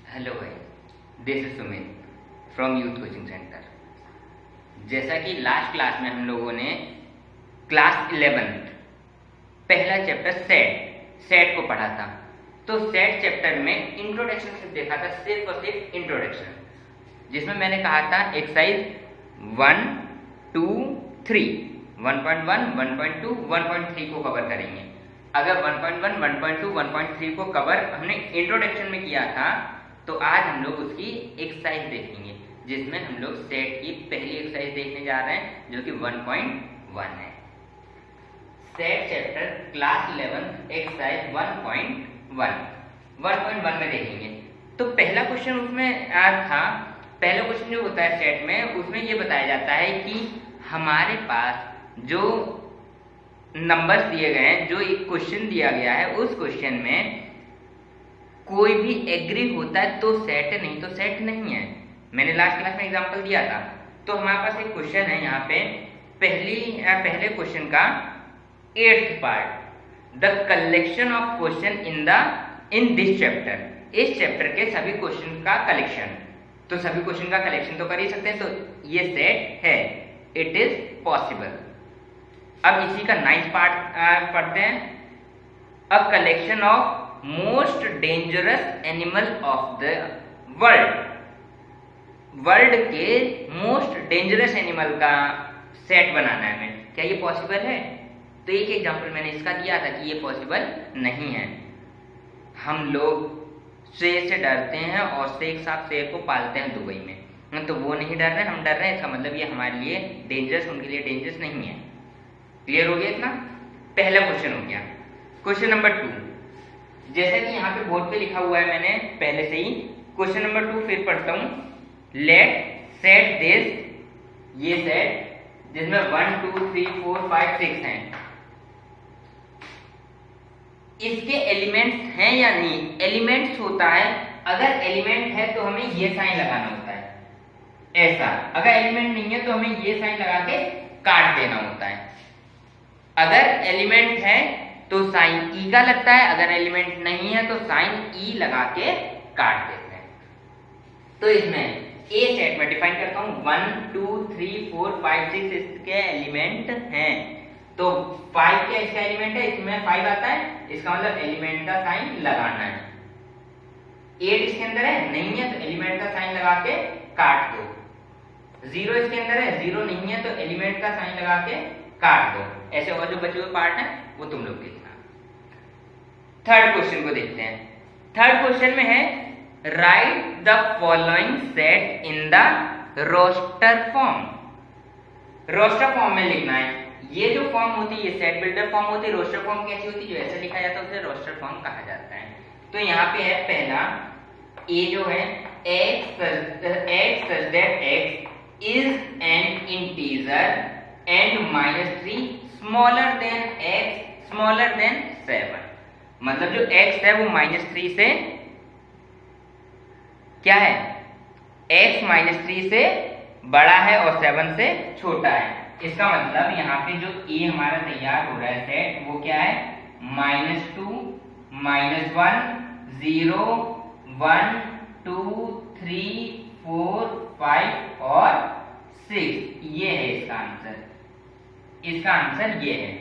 Hello भाई, this is Sumit from youth coaching centre. जैसा कि लास्ट क्लास में हम लोगों ने क्लास 11 पहला चैप्टर सेट को पढ़ा था। तो सेट चैप्टर में इंट्रोडक्शन सिर्फ देखा था, सिर्फ और सिर्फ इंट्रोडक्शन, जिसमें मैंने कहा था एक्सरसाइज 1, 2, 3, 1.1, 1.2, 1.3 को कवर करेंगे। अगर 1.1, 1.2, 1.3 को कवर हमने इंट्रोडक्शन में किया था, तो आज हम लोग उसकी एक्सरसाइज देखेंगे, जिसमें हम लोग सेट की पहली एक्सरसाइज देखने जा रहे हैं, जो कि 1.1 है। सेट चैप्टर क्लास 11 एक्सरसाइज 1.1 में देखेंगे। तो पहला क्वेश्चन उसमें था, पहला क्वेश्चन जो होता है सेट में, उसमें ये बताया जाता है कि हमारे पास जो नंबर्स दिए गए हैं, जो एक क्वेश्चन दिया गया है, उस क्वेश्चन में कोई भी एग्री होता है तो सेट है, नहीं तो सेट नहीं है। मैंने लास्ट क्लास में एग्जांपल दिया था। तो हमारे पास एक क्वेश्चन है यहाँ पे, पहले क्वेश्चन का 8th part, the collection of question in this chapter. इस चैप्टर के सभी क्वेश्चन का कलेक्शन, तो सभी क्वेश्चन का कलेक्शन तो कर ही सकते हैं, तो ये सेट है, इट इज पॉसिबल। अब इसी का 9th पार्ट पढ़ते हैं। A collection of most dangerous animal of the world के मोस्ट डेंजरस एनिमल का सेट बनाना है हमें। क्या ये पॉसिबल है? तो एक एग्जांपल मैंने इसका दिया था कि ये पॉसिबल नहीं है। हम लोग शेर से डरते हैं और शेख साहब शेर को पालते हैं दुबई में, तो वो नहीं डर रहे, हम डर रहे हैं। इसका मतलब ये हमारे लिए डेंजरस, उनके लिए डेंजरस नहीं है। क्लियर हो गया इतना? पहला क्वेश्चन हो गया। क्वेश्चन नंबर 2, जैसा कि यहाँ पे बोर्ड पे लिखा हुआ है मैंने पहले से ही। क्वेश्चन नंबर 2 फिर पढ़ता हूँ। लेट सेट दिस, ये सेट जिसमें 1, 2, 3, 4, 5, 6 हैं, इसके एलिमेंट्स हैं या नहीं? एलिमेंट्स होता है, अगर एलिमेंट है तो हमें ये साइन लगाना होता है ऐसा, अगर एलिमेंट नहीं है तो हमें ये साइन लगा के काट देना होता है। अगर एलिमेंट है तो साइन ई का लगता है, अगर एलिमेंट नहीं है तो साइन ई लगा के काट देते हैं। तो इसमें ए सेट में डिफाइन करता हूं, 1, 2, 3, 4, 5, 6 इसके एलिमेंट हैं। तो 5 क्या इसका एलिमेंट है, इसमें 5 आता है, इसका मतलब एलिमेंट का साइन लगाना है। 8 इसके अंदर है, नहीं है तो एलिमेंट का साइन लगा के काट दो। 0 इसके अंदर है, 0 नहीं है तो एलिमेंट का साइन लगा के काट दो। ऐसे और जो बचे हुए पार्ट हैं वो तुम लोग देखना। थर्ड क्वेश्चन को देखते हैं। थर्ड क्वेश्चन में है, write the following set in the roster form. Roster form में लिखना है। ये जो फॉर्म होती है, ये सेट बिल्डर फॉर्म होती है। रोस्टर फॉर्म कैसी होती है? जो ऐसे लिखा जाता है उसे रोस्टर फॉर्म कहा जाता है। तो यहाँ पे है पहला, ए जो है, x such that x is an integer and -3 smaller than 7। मतलब जो x है वो -3 से क्या है, x -3 से बड़ा है और 7 से छोटा है। इसका मतलब यहाँ पे जो a हमारा तैयार हो रहा है सेट, वो क्या है, -2, -1, 0, 1, 2, 3, 4, 5 और 6। ये है इसका आंसर। इसका आंसर ये है।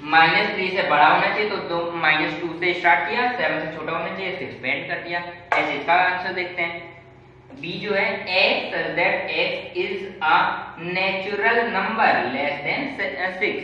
-3 से बड़ा होना चाहिए तो -2 से स्टार्ट किया, 7 से छोटा होना चाहिए, 6 पे एंड कर दिया। ऐसे इसका आंसर देखते हैं। बी जो है, x such that x is a natural number less than 6।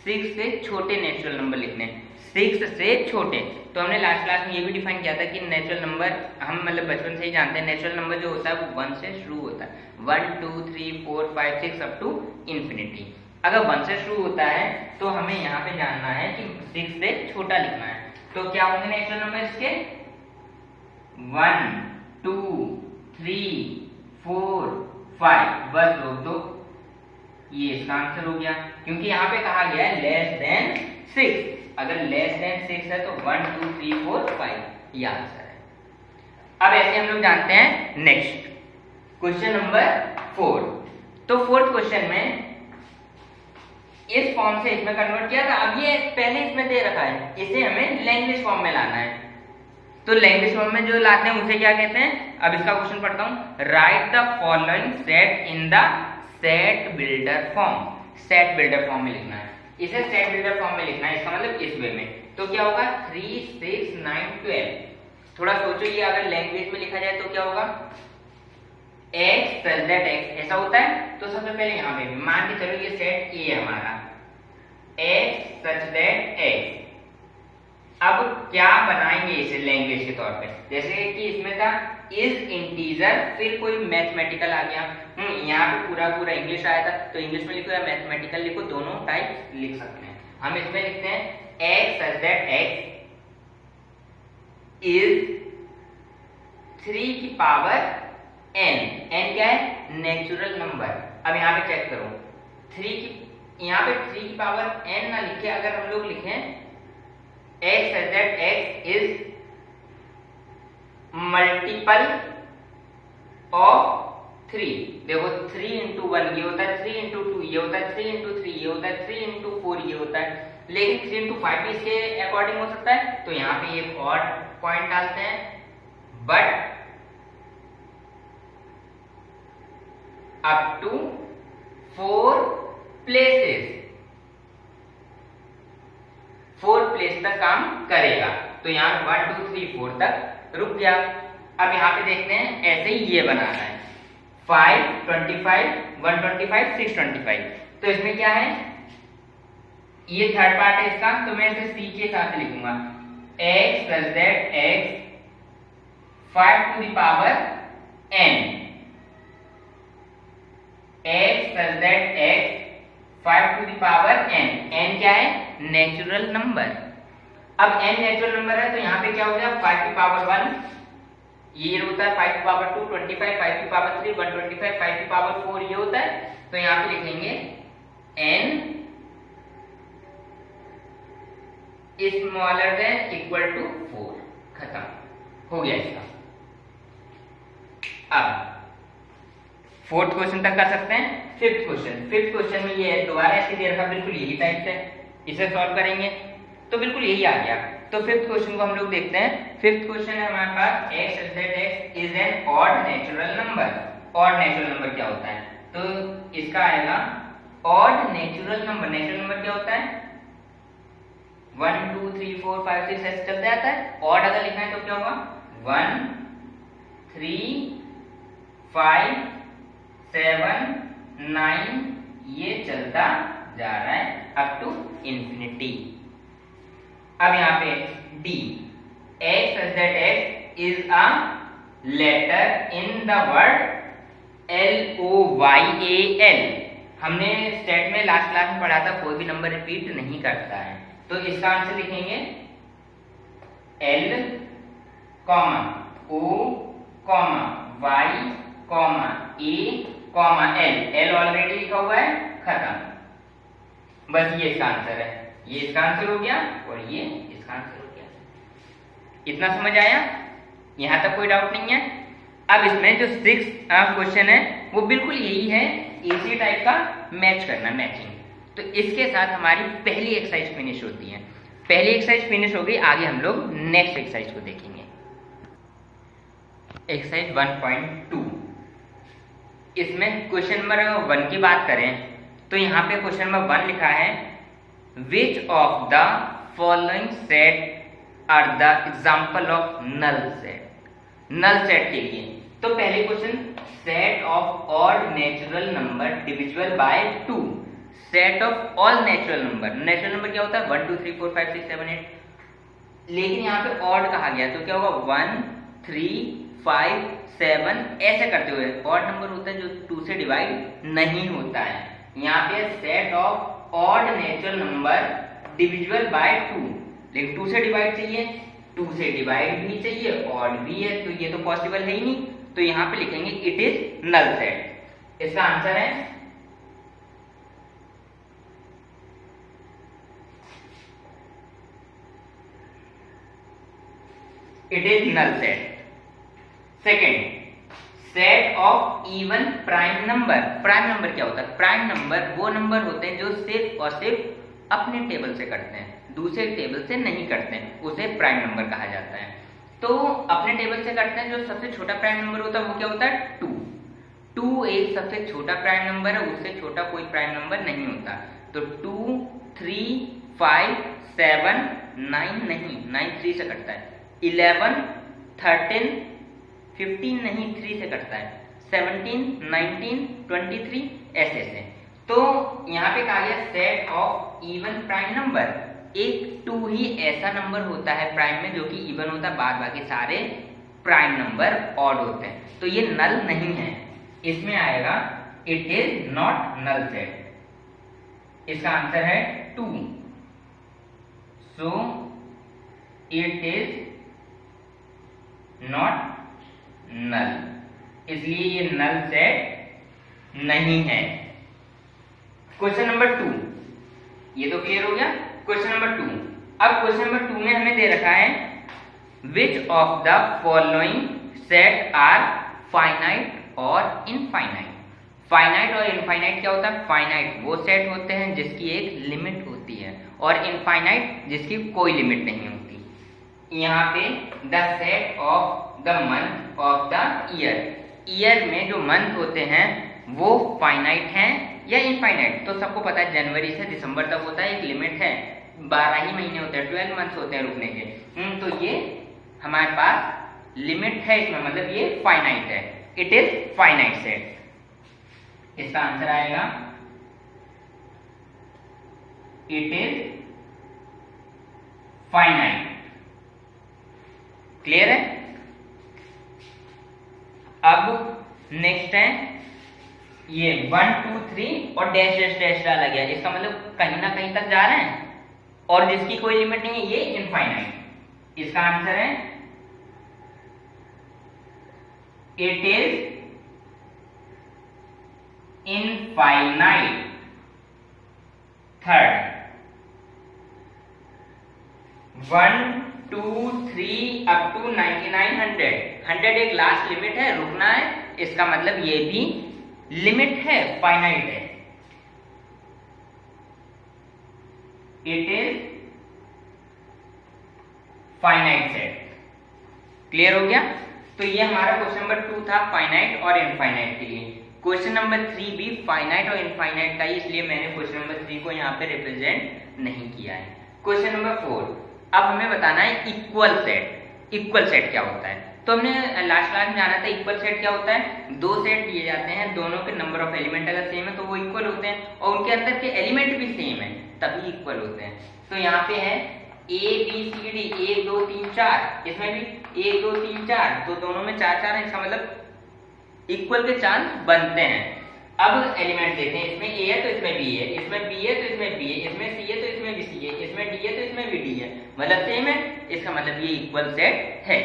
6 से छोटे नेचुरल नंबर लिखने, 6 से छोटे। तो हमने लास्ट क्लास में ये भी डिफाइन किया था कि नेचुरल नंबर, हम मतलब बचपन से ही जानते हैं, नेचुरल नंबर जो होता है वो 1 से शुरू होता है। 1, 2, 3, 4, 5, 6 अप टू इन्फिनिटी। अगर 1 से शुरू होता है तो हमें यहाँ पे जानना है कि 6 से छोटा लिखना है। तो क्या होंगे नेचुरल नंबर इसके? 1, 2, 3, 4, 5। बस रोक दो, ये इसका आंसर हो गया, क्योंकि यहाँ पे कहा गया है लेस देन 6। अगर लेस देन 6 है तो 1, 2, 3, 4, 5 ये आंसर है। अब ऐसे हम लोग जानते हैं नेक्स्ट क्वेश्चन नंबर 4। तो फोर्थ क्वेश्चन में इस फॉर्म से इसमें कन्वर्ट किया था। अब ये पहले इसमें दे रखा है, इसे हमें लैंग्वेज फॉर्म में लाना है। तो लैंग्वेज फॉर्म में जो लाते हैं उसे क्या कहते हैं? अब इसका क्वेश्चन पढ़ता हूं। Right the following set in the set builder form. Set builder form में लिखना है, इसे सेट बिल्डर फॉर्म में लिखना है, इसका मतलब इस वे में। तो क्या होगा? 3 6 9 12। थोड़ा सोचो, ये अगर लैंग्वेज में लिखा जाए तो क्या होगा? x सच दैट x ऐसा होता है। तो सबसे पहले यहाँ पे मान के चलो ये सेट ए है हमारा, x सच दैट x। अब क्या बनाएंगे इसे लैंग्वेज के तौर पे? जैसे कि इसमें था इज इंटीजर, फिर कोई मैथमेटिकल आ गया। यहाँ पे पूरा इंग्लिश आया था, तो इंग्लिश में लिखो या मैथमेटिकल लिखो, दोनों टाइप लिख सकते हैं। हम इसमें लिखते हैं x such that x is 3 की पावर n। n क्या है? Natural number. अब यहाँ पे चेक करो, 3 की, यहाँ पे 3 की पावर n ना लिखे, अगर हम लोग लिखें x such that x is multiple of 3। देखो 3 into 1 ये होता है, 3 into 2 ये होता है, 3 into 3 ये होता है, 3 into 4 ये होता है, लेकिन 3 into 5 भी इसके अकॉर्डिंग हो सकता है। तो यहाँ पे एक और पॉइंट डालते हैं, but up to 4 places, 4 place तक काम करेगा। तो यहाँ 1 2 3 4 तक रुक गया। अब यहाँ पे देखते हैं, ऐसे ही ये बनाना है 5 25 125 625। तो इसमें क्या है? ये थर्ड पार्ट है इसका, तो मैं इसे सी के साथ लिखूंगा x plus that x 5 to the power n, x plus that x 5 to the power n। n क्या है? Natural number. अब n नेचुरल नंबर है, तो यहाँ पे क्या हो गया? 5 की पावर 1 ये होता है, 5 की पावर 2 25, 5 की पावर 3 125, 5 की पावर 4 ये होता है। तो यहाँ पे लिखेंगे n smaller than equal to 4। खत्म हो गया इसका। अब फोर्थ क्वेश्चन तक कर सकते हैं। फिफ्थ क्वेश्चन में ये है, दोबारा ऐसे दे रखा, बिल्कुल यही टाइप से, इसे सॉल्व करेंगे तो बिल्कुल यही आ गया। तो फिफ्थ क्वेश्चन को हम लोग देखते हैं। फिफ्थ क्वेश्चन है हमारे पास x such that x is an odd natural number। Odd natural number क्या होता है? तो इसका आएगा odd natural number. Natural number क्या होता है? 1 2 3 4 5 6 ऐसे चलता जाता है। ऑड अगर लिखना है तो क्या होगा? 1 3 5 7 9 ये चलता जा रहा है अप टू इंफिनिटी। अब यहाँ पे D, x such that x is a letter in the word LOYAL। हमने स्टेट में लास्ट क्लास में पढ़ा था, कोई भी नंबर रिपीट नहीं करता है। तो इसका आंसर लिखेंगे L, O, Y, A, L। L already लिखा हुआ है, खत्म। बस ये इसका आंसर है, ये इसका आंसर हो गया और ये इसका आंसर हो गया। इतना समझ आया? यहां तक कोई डाउट नहीं है। अब इसमें जो 6th क्वेश्चन है वो बिल्कुल यही है, इसी टाइप का मैच करना, मैचिंग। तो इसके साथ हमारी पहली एक्सरसाइज फिनिश होती है। पहली एक्सरसाइज फिनिश हो गई, आगे हम लोग नेक्स्ट एक्सरसाइज को देखेंगे। एक्सरसाइज 1.2, इसमें क्वेश्चन नंबर 1 की बात करें तो यहाँ पे क्वेश्चन नंबर 1 लिखा है Which of the following set are the example of null set? null set के लिए तो पहले question, set of odd natural number divisible by 2। set of all natural number, natural number क्या होता है? 1 2 3 4 5 6 7 8। लेकिन यहाँ पे odd कहा गया, तो क्या होगा? 1 3 5 7 ऐसे करते हुए। odd नंबर होता है जो 2 से डिवाइड नहीं होता है। यहाँ पे set of odd natural number divisible by 2, लेकिन 2 से डिवाइड चाहिए, 2 से डिवाइड भी चाहिए, ऑड भी है, तो ये तो पॉसिबल है ही नहीं। तो यहाँ पे लिखेंगे इट इज नल सेट। इसका आंसर है it is null set. Second, set of even prime number. Prime number क्या होता है? प्राइम नंबर वो नंबर होते हैं जो सिर्फ और सिर्फ अपने टेबल से कटते हैं, दूसरे टेबल से नहीं कटते हैं, उसे प्राइम नंबर कहा जाता है। तो अपने टेबल से करते हैं, जो सबसे छोटा प्राइम नंबर होता है वो क्या होता है 2। 2 एक सबसे छोटा प्राइम नंबर है, उससे छोटा कोई प्राइम नंबर नहीं होता। तो 2 3 5 7 9 नहीं, 9 3 से कटता है। 11 13 15 नहीं, 3 से कटता है। 17 19 23 ऐसे ऐसे। तो यहाँ पे कहा गया set of even prime number. एक 2 ही ऐसा नंबर होता है प्राइम में जो कि इवन होता है, बाद बाकी सारे प्राइम नंबर ऑड होते हैं। तो ये नल नहीं है, इसमें आएगा it is not null set. इसका आंसर है 2। So it is not null, इसलिए ये नल सेट नहीं है। क्वेश्चन नंबर 2, ये तो क्लियर हो गया। क्वेश्चन नंबर 2, अब क्वेश्चन नंबर 2 में हमें दे रखा है which of the following set are finite और इनफाइनाइट। फाइनाइट और इनफाइनाइट क्या होता है? फाइनाइट वो सेट होते हैं जिसकी एक लिमिट होती है, और इनफाइनाइट जिसकी कोई लिमिट नहीं होती। यहाँ पे the set of the month of the year में जो मंथ होते हैं वो फाइनाइट हैं या इनफाइनाइट। तो सबको पता है जनवरी से दिसंबर तक होता है, एक लिमिट है, 12 ही महीने होते हैं, 12 मंथ्स होते हैं रुकने के। तो ये हमारे पास लिमिट है इसमें, मतलब ये फाइनाइट है, इट इज फाइनाइट सेट। इसका आंसर आएगा इट इज फाइनाइट। क्लियर है? अब नेक्स्ट है ये 1 2 3 और डैश डैश डैश डाला गया, इसका मतलब कहीं ना कहीं तक जा रहे हैं और जिसकी कोई लिमिट नहीं है, ये इनफाइनाइट। इसका आंसर है it is infinite. Third 1 2 3 up to 99 100 एक लास्ट लिमिट है, रुकना है, इसका मतलब ये भी लिमिट है, फाइनाइट है। It is finite set. Clear हो गया? तो ये हमारा क्वेश्चन नंबर 2 था फाइनाइट और इनफाइनाइट के लिए। क्वेश्चन नंबर 3 भी फाइनाइट और इनफाइनाइट का ही, इसलिए मैंने क्वेश्चन नंबर 3 को यहाँ पे रिप्रेजेंट नहीं किया है। क्वेश्चन नंबर 4, अब हमें बताना है इक्वल सेट। इक्वल सेट क्या होता है? तो हमने लास्ट क्लास में जाना था इक्वल सेट क्या होता है। दो सेट दिए जाते हैं, दोनों के नंबर ऑफ एलिमेंट अगर सेम है तो वो इक्वल होते हैं, और उनके अंदर के एलिमेंट भी सेम है तभी इक्वल होते हैं। तो यहाँ पे है ए बी सी डी, 1 2 3 4, इसमें भी 1 2 3 4, तो दोनों में 4 4 है, इसका मतलब इक्वल के चांस बनते हैं। अब एलिमेंट देते हैं, इसमें ए है तो इसमें बी है, इसमें बी है तो इसमें बी है, इसमें सी है तो इसमें भी सी है, इसमें डी है तो इसमें भी डी है, मतलब सेम है, इसका मतलब ये इक्वल सेट है।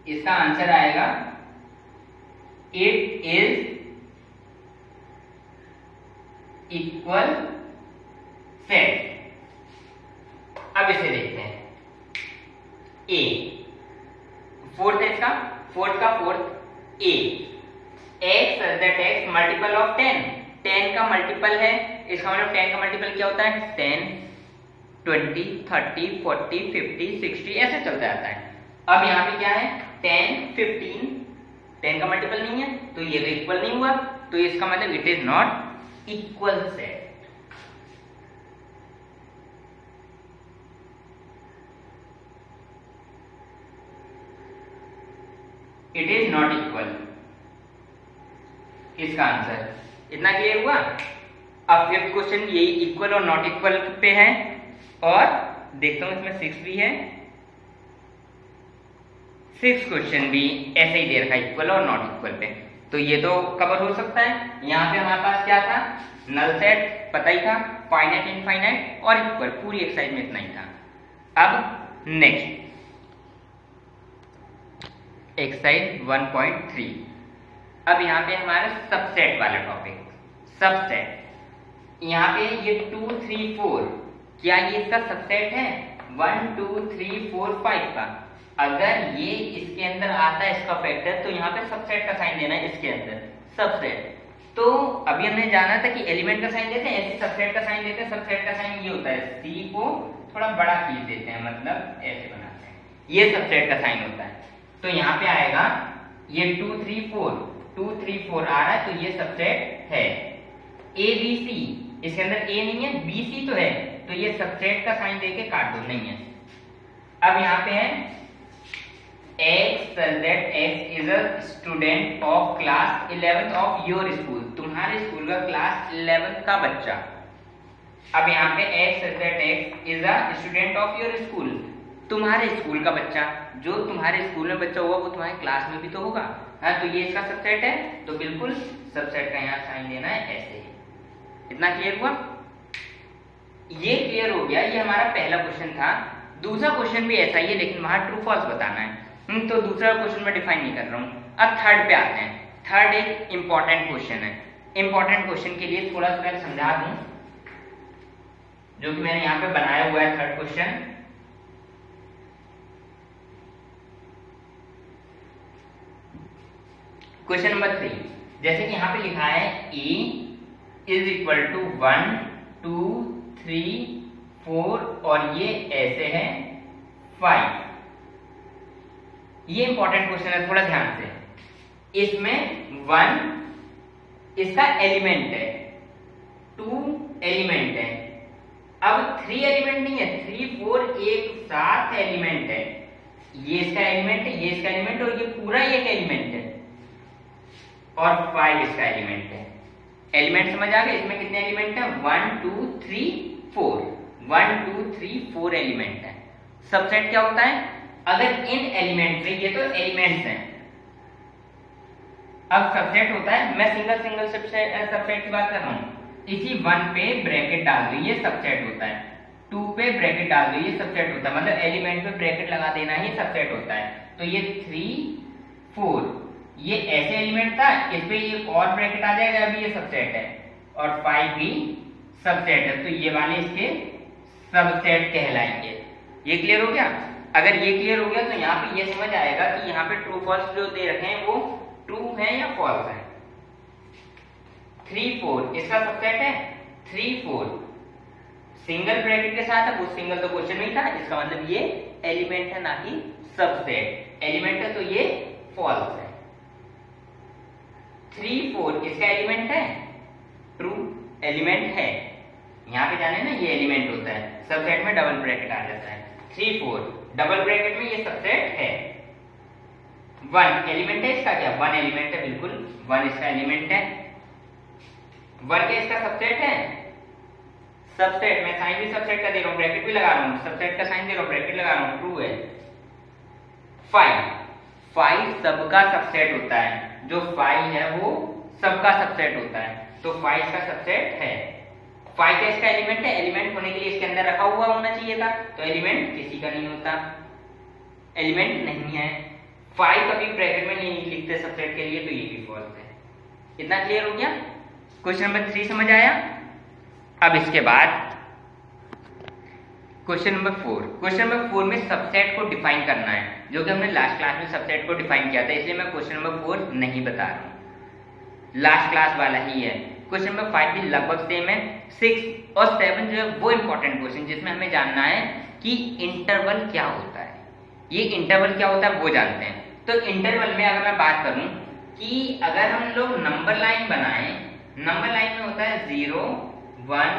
इसका आंसर आएगा इट इज इक्वल सेट। अब इसे देखते हैं। ए फोर्थ है इसका, फोर्थ का fourth A, x that x multiple of 10, 10 का मल्टीपल है, इसका मतलब 10 का मल्टीपल क्या होता है 10 20 30 40 50 60 ऐसे चलता जाता है। अब यहाँ पे क्या है 10 15, 10 का मल्टीपल नहीं है तो ये तो इक्वल नहीं हुआ, तो इसका मतलब it is not equal set. It is not equal, इसका आंसर। इतना क्लियर हुआ? अब फिफ्थ क्वेश्चन यही इक्वल और नॉट इक्वल पे है, और देखता हूं इसमें 6 भी है। 6 क्वेश्चन भी ऐसे ही दे रखा है इक्वल और नॉट इक्वल पे, तो ये तो कवर हो सकता है। यहाँ पे हमारे पास क्या था, नल सेट पता ही था, फाइनाइट इनफाइनाइट और इक्वल, पूरी एक्सरसाइज में इतना ही था। अब नेक्स्ट एक्सरसाइज 1.3, अब यहाँ पे हमारा सबसेट वाला टॉपिक। सबसेट, यहाँ पे ये 2 3 4, क्या ये इसका सबसेट है 1 2 3 4 5 का? अगर ये इसके अंदर आता है इसका फैक्टर, तो यहाँ पे सबसेट का साइन देना है इसके अंदर, सबसेट। तो अभी हमने जाना था कि एलिमेंट का साइन देते हैं, ऐसे सबसेट का साइन देते हैं। सबसेट का साइन ये होता है, सी को थोड़ा बड़ा खींच देते हैं, मतलब ऐसे बनाते हैं, ये सबसेट का साइन होता है। तो यहाँ पे आएगा ये 2 3 4 2 3 4 आ रहा है, तो ये सबसेट है। ए बी सी, इसके अंदर ए नहीं है, बी सी तो है, तो ये सबसेट का साइन देके काट दो, नहीं है। अब यहाँ पे है X says that X is a student of class 11th of your school, तुम्हारे स्कूल का क्लास 11th का बच्चा। अब यहाँ पे X says that X is a student of your school, तुम्हारे स्कूल का बच्चा, जो तुम्हारे स्कूल में बच्चा होगा वो तुम्हारे क्लास में भी तो होगा, हाँ, तो ये इसका सबसेट है, तो बिल्कुल सबसेट का यहाँ साइन देना है ऐसे। इतना क्लियर हुआ? ये क्लियर हो गया, ये हमारा पहला क्वेश्चन था। दूसरा क्वेश्चन भी ऐसा ही है, लेकिन वहां ट्रू फॉल्स बताना है, तो दूसरा क्वेश्चन मैं डिफाइन नहीं कर रहा हूँ। अब थर्ड पे आते हैं। थर्ड एक इंपॉर्टेंट क्वेश्चन है। इंपॉर्टेंट क्वेश्चन के लिए थोड़ा सा पहले समझा दूं, जो कि मैंने यहाँ पे बनाया हुआ है थर्ड क्वेश्चन। क्वेश्चन नंबर 3, जैसे कि यहाँ पे लिखा है E इज इक्वल टू 1 2 3 4 और ये ऐसे है 5। ये इंपॉर्टेंट क्वेश्चन है, थोड़ा ध्यान से। इसमें 1 इसका एलिमेंट है, 2 एलिमेंट है, अब 3 एलिमेंट नहीं है, 3 4 एक साथ एलिमेंट है। ये इसका एलिमेंट है, ये इसका एलिमेंट, और ये पूरा एक एलिमेंट है, और 5 इसका एलिमेंट है। एलिमेंट समझ आ गया? इसमें कितने एलिमेंट है? 1 2 3 4, 1 2 3 4 एलिमेंट है। सबसेट क्या होता है? अगर इन एलिमेंट में, ये तो एलिमेंट्स हैं, अब सबसेट होता है, मैं सिंगल सिंगल सबसेट की बात कर रहा हूं। इसी 1 पे ब्रैकेट डाल दो, ये सबसेट होता है। 2 पे ब्रैकेट डाल दो, ये सबसेट होता है, मतलब एलिमेंट पे ब्रैकेट लगा देना ही सबसेट होता है। तो ये 3 4 ये ऐसे एलिमेंट था, इस पे एक और ब्रैकेट आ जाएगा, अभी ये सबसेट है, और 5 भी सबसेट है, तो ये वाले इसके सबसेट कहलाएंगे। ये क्लियर हो गया? अगर ये क्लियर हो गया तो यहाँ पे ये समझ आएगा कि यहाँ पे ट्रू फॉल्स जो दे रखे हैं वो ट्रू है या फॉल्स है। 3 4 इसका सबसेट है, 3 4 सिंगल ब्रैकेट के साथ है, वो सिंगल तो क्वेश्चन नहीं था, इसका मतलब ये एलिमेंट है ना कि सबसेट। एलिमेंट है तो ये फॉल्स है। 3 4 इसका एलिमेंट है, ट्रू एलिमेंट है। यहाँ पे जाने ना, ये एलिमेंट होता है, सबसेट में डबल ब्रैकेट आ जाता है। 3 4 डबल ब्रैकेट में ये सबसेट है। 1 एलिमेंट है इसका, क्या 1 एलिमेंट है, बिल्कुल 1 इसका एलिमेंट है। 1 क्या इसका सबसेट है? सबसेट, मैं साइन भी सबसेट का दे रहा हूँ, ब्रैकेट भी लगा रहा हूँ, सबसेट का साइन दे रहा हूँ, ब्रैकेट लगा रहा हूँ, ट्रू है। 5 सबका सबसेट होता है, जो 5 है वो सबका सबसेट होता है, तो 5 का सबसेट है। 5 का इसका एलिमेंट है, एलिमेंट होने के लिए इसके अंदर रखा हुआ होना चाहिए था, तो एलिमेंट किसी का नहीं होता, एलिमेंट नहीं है। 5 कभी ब्रैकेट में नहीं लिखते सबसेट के लिए, तो ये भी फॉल्स है। इतना क्लियर हो गया? क्वेश्चन नंबर 3 समझ आया? अब इसके बाद क्वेश्चन नंबर 4। क्वेश्चन नंबर 4 में सबसेट को डिफाइन करना है, जो कि हमने लास्ट क्लास में सबसेट को डिफाइन किया था, इसलिए मैं क्वेश्चन नंबर 4 नहीं बता रहा हूँ, लास्ट क्लास वाला ही है। क्वेश्चन नंबर 5 भी लगभग सेम है। 6 और 7 जो है वो इंपॉर्टेंट क्वेश्चन, जिसमें हमें जानना है कि इंटरवल क्या होता है। ये इंटरवल क्या होता है वो जानते हैं। तो इंटरवल में अगर मैं बात करूं कि अगर हम लोग नंबर लाइन बनाएं, नंबर लाइन में होता है 0 1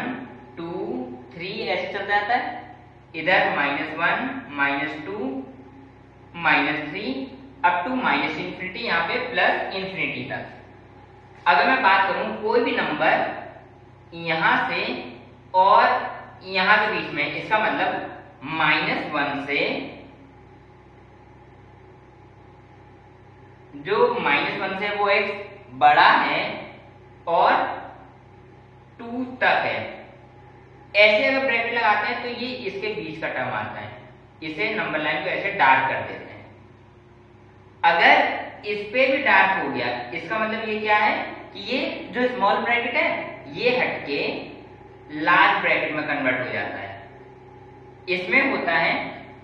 2 3 ऐसे चल जाता है, इधर -1 -2 -3 अप टू -इन्फिनिटी, यहाँ पे +इन्फिनिटी तक। अगर मैं बात करूं कोई भी नंबर यहां से और यहां के बीच में, इसका मतलब -1 से, जो -1 से वो एक बड़ा है और 2 तक है, ऐसे अगर ब्रैकेट लगाते हैं तो ये इसके बीच का टर्म आता है, इसे नंबर लाइन को ऐसे डार्क कर देते हैं। अगर इस पे भी डार्क हो गया, इसका मतलब ये क्या है कि ये जो स्मॉल ब्रैकेट है ये हटके लार्ज ब्रैकेट में कन्वर्ट हो जाता है। इसमें होता है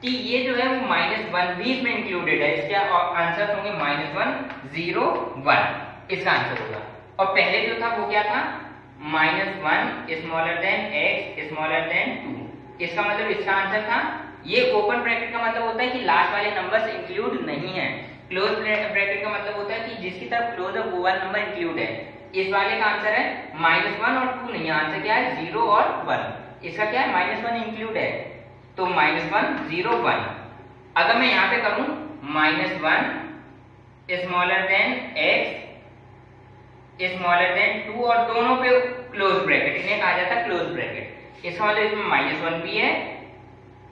कि ये जो है वो -1 भी इसमें इंक्लूडेड है, इसके आंसर होंगे -1 0 1, इसका आंसर होगा। और पहले जो था वो क्या था, -1 smaller than x smaller then 2। इसका मतलब इसका आंसर था, ये ओपन ब्रैकेट का मतलब होता है कि लास्ट वाले नंबर्स इंक्लूड नहीं है, क्लोज ब्रैकेट का मतलब होता है कि जिसकी तरफ क्लोज है वो वाला नंबर इंक्लूड है। इस वाले का आंसर है -1 और 2 नहीं, आंसर क्या है 0 और 1। इसका क्या है -1 इंक्लूड है, तो -1 0 1। अगर मैं यहाँ पे करूं -1 smaller than x smaller then 2 और दोनों पे क्लोज ब्रैकेट, इन्हें कहा जाता है क्लोज ब्रैकेट। इसका मतलब इसमें -1 भी है,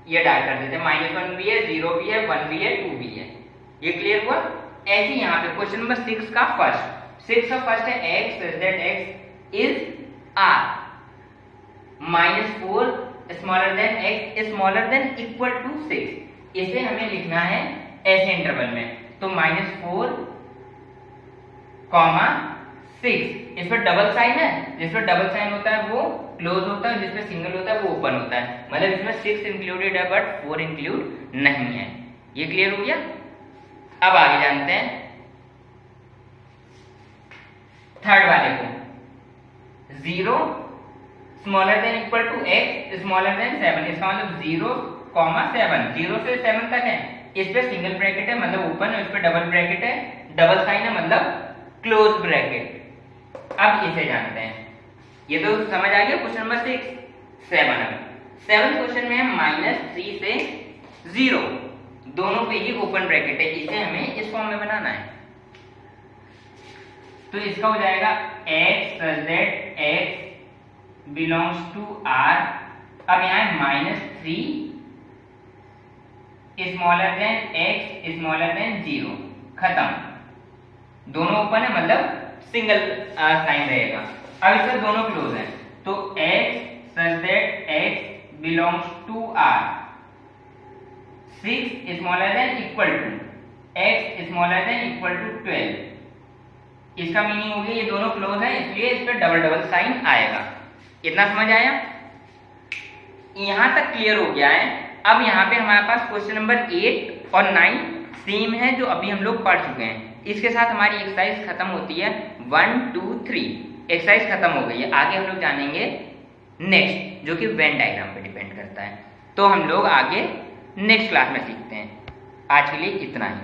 ये डाल कर देते हैं, -1 भी है, 0 भी है, 1 भी है, 2 भी है। ये क्लियर हुआ। ऐसे यहाँ पे क्वेश्चन नंबर 6 का फर्स्ट है x such that x is r -4 smaller than x smaller than equal to 6। इसे हमें लिखना है ऐसे इंटरवल में, तो -4, 6। इस पर डबल साइन है, जिस पर डबल साइन होता है वो क्लोज होता है, जिस पर सिंगल होता है वो ओपन होता है। मतलब इसमें 6 इंक्लूडेड है बट 4 इंक्लूड नहीं है। ये क्लियर हो गया। अब आगे जानते हैं थर्ड वाले को, 0 smaller than equal to x smaller than 7। इसका मतलब 0, 7, 0 से 7 तक है। इस पे सिंगल ब्रैकेट है मतलब ओपन, इस पे डबल ब्रैकेट है, डबल साइन है मतलब क्लोज ब्रैकेट। अब इसे जानते हैं, ये तो समझ आ गया। क्वेश्चन नंबर 7 क्वेश्चन में है -3 से 0, दोनों पे ही ओपन ब्रैकेट है। इसे हमें इस फॉर्म में बनाना है, तो इसका हो जाएगा x such that x belongs to R। अब यहाँ है -3 smaller than x smaller then 0, खत्म। दोनों ओपन है मतलब सिंगल साइन रहेगा। अब इसका दोनों क्लोज है, तो x such that x belongs to R 6 smaller than equal to x smaller than equal to 12। इसका मीनिंग हो गया ये दोनों क्लोज है, इसलिए इस पर डबल डबल साइन आएगा। इतना समझ आया, यहां तक क्लियर हो गया है। अब यहाँ पे हमारे पास क्वेश्चन नंबर 8 और 9 सेम है जो अभी हम लोग पढ़ चुके हैं। इसके साथ हमारी एक्सरसाइज खत्म होती है। 1 2 3 एक्सरसाइज खत्म हो गई है। आगे हम लोग जानेंगे नेक्स्ट, जो कि वेन डायग्राम पे डिपेंड करता है। तो हम लोग आगे नेक्स्ट क्लास में सीखते हैं। आज के लिए इतना ही।